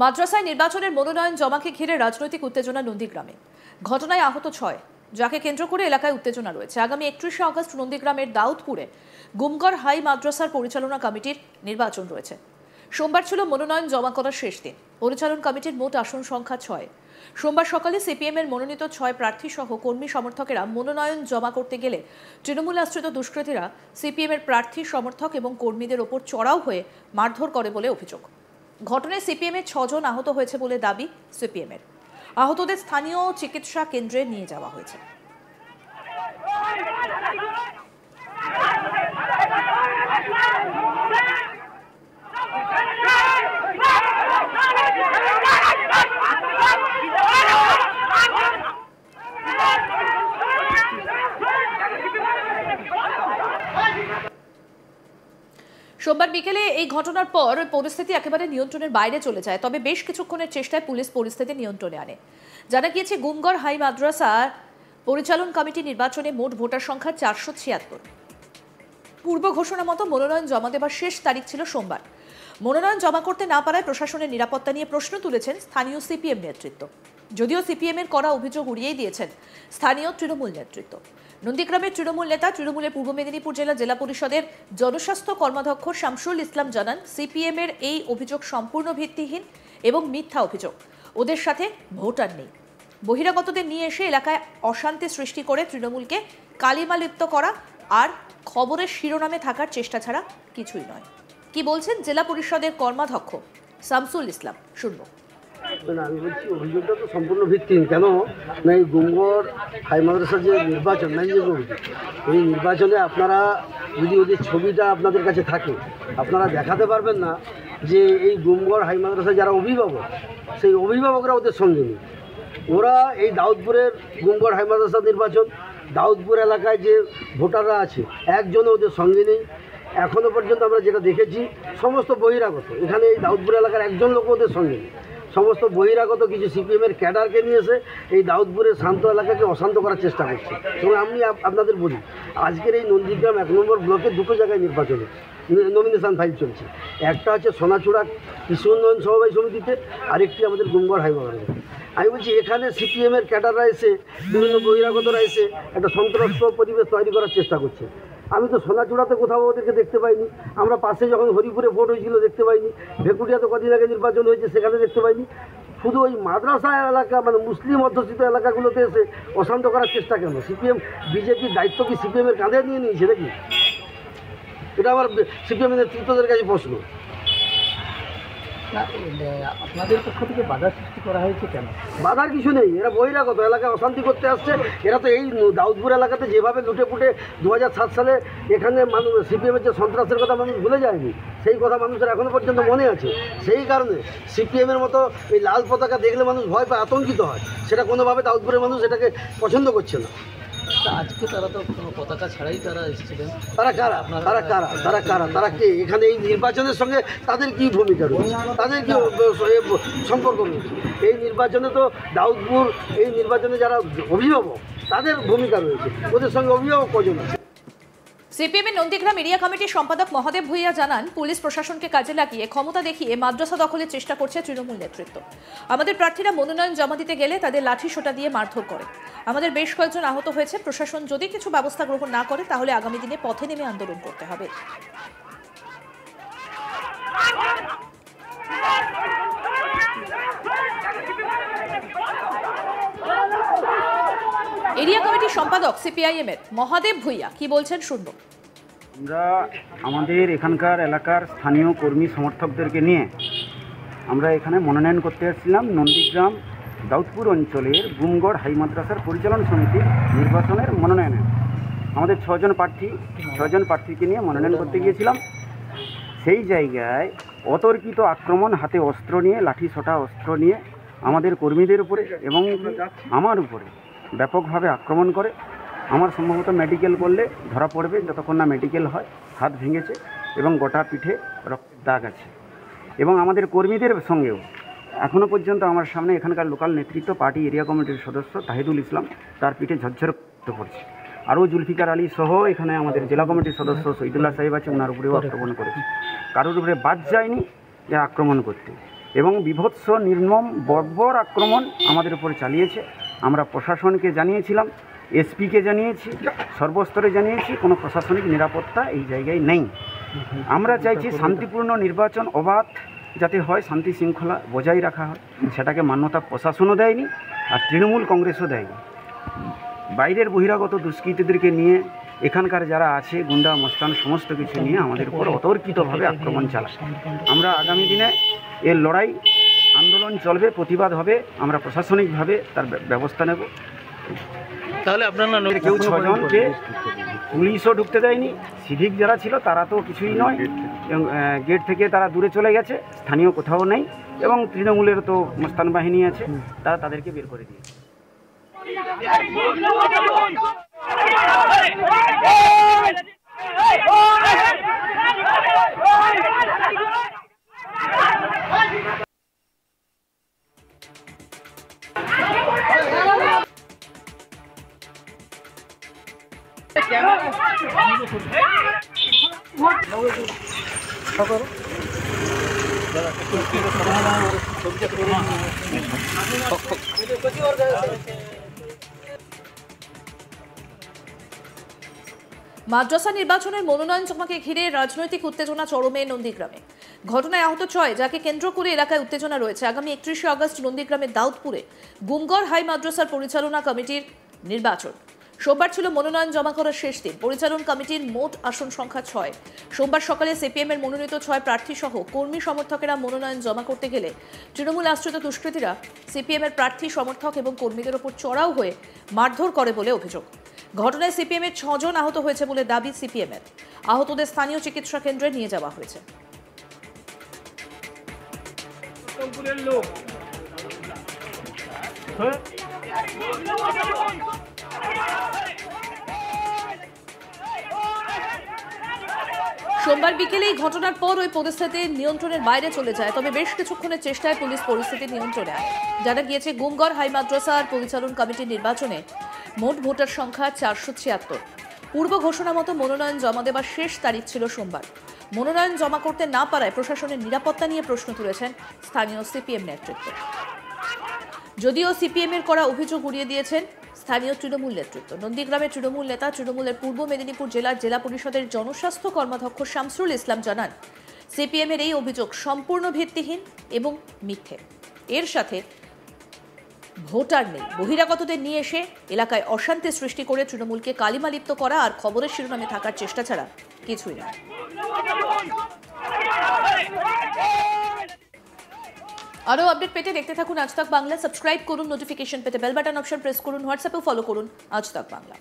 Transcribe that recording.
মাদ্রাসায় নির্বাচনের মনোনয়ন জমাকে ঘিরে রাজনৈতিক উত্তেজনা নন্দীগ্রামে। ঘটনায় আহত 6, যাকে কেন্দ্র করে এলাকায় উত্তেজনা রয়েছে। আগামী 31শে আগস্ট নন্দীগ্রামের দাউদপুরে গুমগড় হাই মাদ্রাসার পরিচালনা কমিটির নির্বাচন রয়েছে। সোমবার ছিল মনোনয়ন জমা করার শেষ দিন। পরিচালন কমিটির মোট আসন সংখ্যা 6। সোমবার সকালে সিপিএম এর মনোনীত 6 প্রার্থী সহ কর্মী সমর্থকেরা মনোনয়ন জমা করতে গেলে তৃণমূল আশ্রিত দুষ্কৃতীরা সিপিএম এর প্রার্থী সমর্থক এবং কর্মীদের ওপর চড়াও হয়ে মারধর করে বলে অভিযোগ। ঘটনায় সিপিএম এর 6 জন আহত হয়েছে বলে দাবি সিপিএম এর। আহতদের স্থানীয় চিকিৎসা কেন্দ্রে নিয়ে যাওয়া হয়েছে। সোমবার বিকেলে এই ঘটনার পর পরিস্থিতি একেবারে নিয়ন্ত্রণের বাইরে চলে যায়। তবে বেশ কিছুক্ষণের চেষ্টায় পুলিশ পরিস্থিতি নিয়ন্ত্রণে আনে। জানা গিয়েছে, গুমগড় হাই মাদ্রাসা পরিচালন কমিটি নির্বাচনে মোট ভোটার সংখ্যা 476। পূর্ব ঘোষণা মতো মনোনয়ন জমা দেবার শেষ তারিখ ছিল সোমবার। মনোনয়ন জমা করতে না পারায় প্রশাসনের নিরাপত্তা নিয়ে প্রশ্ন তুলেছেন স্থানীয় সিপিএম নেতৃত্ব। যদিও সিপিএম এর করা অভিযোগ উড়িয়েই দিয়েছেন স্থানীয় তৃণমূল নেতৃত্ব। নন্দীগ্রামের তৃণমূল নেতা, তৃণমূলের পূর্ব মেদিনীপুর জেলা পরিষদের জনস্বাস্থ্য কর্মাধ্যক্ষ শামসুল ইসলাম জানান, সিপিএম এর এই অভিযোগ সম্পূর্ণ ভিত্তিহীন এবং মিথ্যা অভিযোগ। ওদের সাথে ভোটার নেই। বহিরাগতদের নিয়ে এসে এলাকায় অশান্তি সৃষ্টি করে তৃণমূলকে কালিমালিপ্ত করা আর খবরের শিরোনামে থাকার চেষ্টা ছাড়া কিছুই নয়। কি বলছেন জেলা পরিষদের কর্মাধ্যক্ষ শামসুল ইসলাম, শুনবো। আমি বলছি, অভিযোগটা তো সম্পূর্ণ ভিত্তিহীন। কেন না, এই গুমগড় হাই মাদ্রাসার যে নির্বাচন, এই নির্বাচনে আপনারা যদি ওদের ছবিটা আপনাদের কাছে থাকে, আপনারা দেখাতে পারবেন না যে এই গুমগড় হাই মাদ্রাসার যারা অভিভাবক, সেই অভিভাবকরা ওদের সঙ্গে নেই। ওরা এই দাউদপুরের গুমগড় হাই মাদ্রাসার নির্বাচন, দাউদপুর এলাকায় যে ভোটাররা আছে একজনও ওদের সঙ্গে নেই। এখনও পর্যন্ত আমরা যেটা দেখেছি, সমস্ত বহিরাগত, এখানে এই দাউদপুর এলাকার একজন লোক ওদের সঙ্গে নেই। সমস্ত বহিরাগত কিছু সিপিএমের ক্যাডারকে নিয়ে এসে এই দাউদপুরের শান্ত এলাকাকে অশান্ত করার চেষ্টা করছে। এবং আমি আপনাদের বলি, আজকের এই নন্দীগ্রাম 1 নম্বর ব্লকে 2টো জায়গায় নির্বাচনে নমিনেশন ফাইল চলছে। একটা হচ্ছে সোনাচূড়া কৃষি উন্নয়ন সমবায় সমিতিতে, আরেকটি আমাদের গুমগড় হাই মাদ্রাসা। আমি বলছি, এখানে সিপিএমের ক্যাডাররা এসে, বিভিন্ন বহিরাগতরা এসে একটা সন্ত্রস্ত পরিবেশ তৈরি করার চেষ্টা করছে। আমি তো সোনাচূড়াতে কোথাও ওদেরকে দেখতে পাইনি। আমরা পাশে যখন হরিপুরে ভোট হয়েছিল দেখতে পাইনি। ভেকুটিয়াতে কদিন আগে নির্বাচন হয়েছে, সেখানে দেখতে পাইনি। শুধু ওই মাদ্রাসা এলাকা, মানে মুসলিম অধ্যুষিত এলাকাগুলোতে এসে অশান্ত করার চেষ্টা কেন? সিপিএম, বিজেপির দায়িত্ব কি সিপিএমের কাঁধে নিয়ে নিয়েছে নাকি? এটা আমার সিপিএমের নেতৃত্বদের কাছে প্রশ্ন। আপনাদের পক্ষ থেকে বাধার সৃষ্টি করা হয়েছে কেন? বাধার কিছু নেই। এরা বহিরাগত, এলাকায় অশান্তি করতে আসছে। এরা তো এই দাউদপুর এলাকাতে যেভাবে লুটে পুটে 2007 সালে এখানে মানুষ সিপিএমের যে সন্ত্রাসের কথা মানুষ ভুলে যায়নি, সেই কথা মানুষের এখনও পর্যন্ত মনে আছে। সেই কারণে সিপিএমের মতো এই লাল পতাকা দেখলে মানুষ ভয় পায়, আতঙ্কিত হয়। সেটা কোনোভাবে দাউদপুরের মানুষ এটাকে পছন্দ করছে না। আজকে তারা তো কোনো পতাকা ছাড়াই তারা এসেছিলেন। তারা কারা? তারা কে? এখানে এই নির্বাচনের সঙ্গে তাদের কি ভূমিকা রয়েছে? তাদের কি সম্পর্ক রয়েছে? এই নির্বাচনে তো দাউদপুর, এই নির্বাচনে যারা অভিভাবক, তাদের ভূমিকা রয়েছে। ওদের সঙ্গে অভিভাবক কজন আছে? সিপিএম এর নন্দীগ্রাম এরিয়া কমিটির সম্পাদক মহাদেব ভূঁইয়া জানান, পুলিশ প্রশাসনকে কাজে লাগিয়ে ক্ষমতা দেখিয়ে মাদ্রাসা দখলের চেষ্টা করছে তৃণমূল নেতৃত্ব। আমাদের প্রার্থীরা মনোনয়ন জমা দিতে গেলে তাদের লাঠি সোঁটা দিয়ে মারধর করে। আমাদের বেশ কয়েকজন আহত হয়েছে। প্রশাসন যদি কিছু ব্যবস্থা গ্রহণ না করে তাহলে আগামী দিনে পথে নেমে আন্দোলন করতে হবে। এরিয়া কমিটির সম্পাদক সিপিআইএম এর মহাদেব ভূঁইয়া কি বলছেন, শুনবো। আমরা আমাদের এখানকার এলাকার স্থানীয় কর্মী সমর্থকদেরকে নিয়ে আমরা এখানে মনোনয়ন করতে এসেছিলাম নন্দীগ্রাম দাউদপুর অঞ্চলের গুমগড় হাই মাদ্রাসার পরিচালন সমিতির নির্বাচনের মনোনয়নে। আমাদের 6 জন প্রার্থীকে নিয়ে মনোনয়ন করতে গিয়েছিলাম। সেই জায়গায় অতর্কিত আক্রমণ, হাতে অস্ত্র নিয়ে, লাঠি সোটা অস্ত্র নিয়ে আমাদের কর্মীদের উপরে এবং আমার উপরে ব্যাপকভাবে আক্রমণ করে। আমার সম্ভবত মেডিকেল করলে ধরা পড়বে, যতক্ষণ না মেডিকেল হয়। হাত ভেঙেছে এবং গোটা পিঠে রক্তের দাগ আছে। এবং আমাদের কর্মীদের সঙ্গেও এখনও পর্যন্ত আমার সামনে এখানকার লোকাল নেতৃত্ব, পার্টি এরিয়া কমিটির সদস্য তাহিদুল ইসলাম, তার পিঠে ঝরঝর রক্ত পড়ছে। আরও জুলফিকার আলী সহ এখানে আমাদের জেলা কমিটির সদস্য শহীদুল্লাহ সাহেব আছে, ওনার উপরেও আক্রমণ করেছে। কারোর উপরে বাদ যায়নি যে আক্রমণ করতে। এবং বীভৎস নির্মম বর্বর আক্রমণ আমাদের উপর চালিয়েছে। আমরা প্রশাসনকে জানিয়েছিলাম, এসপিকে জানিয়েছি, সর্বস্তরে জানিয়েছি, কোনো প্রশাসনিক নিরাপত্তা এই জায়গায় নেই। আমরা চাইছি শান্তিপূর্ণ নির্বাচন অবাধ যাতে হয়, শান্তি শৃঙ্খলা বজায় রাখা হয়, সেটাকে মান্যতা প্রশাসনও দেয়নি আর তৃণমূল কংগ্রেসও দেয়নি। বাইরের বহিরাগত দুষ্কৃতীদেরকে নিয়ে এখানকার যারা আছে গুন্ডা মস্তান সমস্ত কিছু নিয়ে আমাদের উপর অতর্কিতভাবে আক্রমণ চালায়। আমরা আগামী দিনে এর লড়াই আন্দোলন চলবে, প্রতিবাদ হবে, আমরা প্রশাসনিকভাবে তার ব্যবস্থা নেব। তাহলে আপনারা কেউ 6 জনকে পুলিশও ঢুকতে দেয়নি, সিভিক যারা ছিল তারা তো কিছুই নয়, এবং গেট থেকে তারা দূরে চলে গেছে, স্থানীয় কোথাও নেই, এবং তৃণমূলের তো মস্তান বাহিনী আছে, তারা তাদেরকে বের করে দিয়েছে। মাদ্রাসা নির্বাচনের মনোনয়ন জমাকে ঘিরে রাজনৈতিক উত্তেজনা চরমে নন্দীগ্রামে। ঘটনায় আহত 6, যাকে কেন্দ্র করে এলাকায় উত্তেজনা রয়েছে। আগামী 31শে আগস্ট নন্দীগ্রামের দাউদপুরে গুমগড় হাই মাদ্রাসার পরিচালনা কমিটির নির্বাচন। সোমবার ছিল মনোনয়ন জমা করার শেষ দিন। পরিচালন কমিটির মোট আসন সংখ্যা 6। সোমবার সকালে সিপিএম এর মনোনীত 6 প্রার্থী সহ কর্মী সমর্থকেরা মনোনয়ন জমা করতে গেলে তৃণমূল আশ্রিত দুষ্কৃতীরা সিপিএম এর প্রার্থী সমর্থক এবং কর্মীদের ওপর চড়াও হয়ে মারধর করে বলে অভিযোগ। ঘটনায় সিপিএম এর 6 জন আহত হয়েছে বলে দাবি সিপিএম এর। আহতদের স্থানীয় চিকিৎসা কেন্দ্রে নিয়ে যাওয়া হয়েছে। সোমবার বিকেলে এই ঘটনার পর ওই পরিস্থিতি নিয়ন্ত্রণের বাইরে চলে যায়, তবে বেশ কিছুক্ষণের চেষ্টায় পুলিশ পরিস্থিতি নিয়ন্ত্রণে আনে। জানা গিয়েছে গুমগড় হাই মাদ্রাসার পরিচালন কমিটির নির্বাচনে মোট ভোটার সংখ্যা 476। পূর্ব ঘোষণা মতো মনোনয়ন জমা দেওয়ার শেষ তারিখ ছিল সোমবার। মনোনয়ন জমা করতে না পারায় প্রশাসনের নিরাপত্তা নিয়ে প্রশ্ন তুলেছেন স্থানীয় সিপিএম নেতৃত্ব। যদিও সিপিএম এর করা অভিযোগ উড়িয়ে দিয়েছেন স্থানীয় তৃণমূল নেতৃত্ব। নন্দীগ্রামের তৃণমূল নেতা, তৃণমূলের পূর্ব মেদিনীপুর জেলার জেলা পরিষদের জনস্বাস্থ্য কর্মাধ্যক্ষ শামসুল ইসলাম জানান, সিপিএম এর এই অভিযোগ সম্পূর্ণ ভিত্তিহীন এবং মিথ্যে। এর সাথে ভোটার নেই, বহিরাগতদের নিয়ে এসে এলাকায় অশান্তি সৃষ্টি করে তৃণমূলকে কালিমালিপ্ত করা আর খবরের শিরোনামে থাকার চেষ্টা ছাড়া কিছুই নয়। আরও আপডেট পেতে দেখতে থাকুন আজ তাক বাংলা। সাবস্ক্রাইব করুন, নোটিফিকেশন পেতে বেল বাটন অপশন প্রেস করুন, হোয়াটসঅ্যাপেও ফলো করুন আজ তাক বাংলা।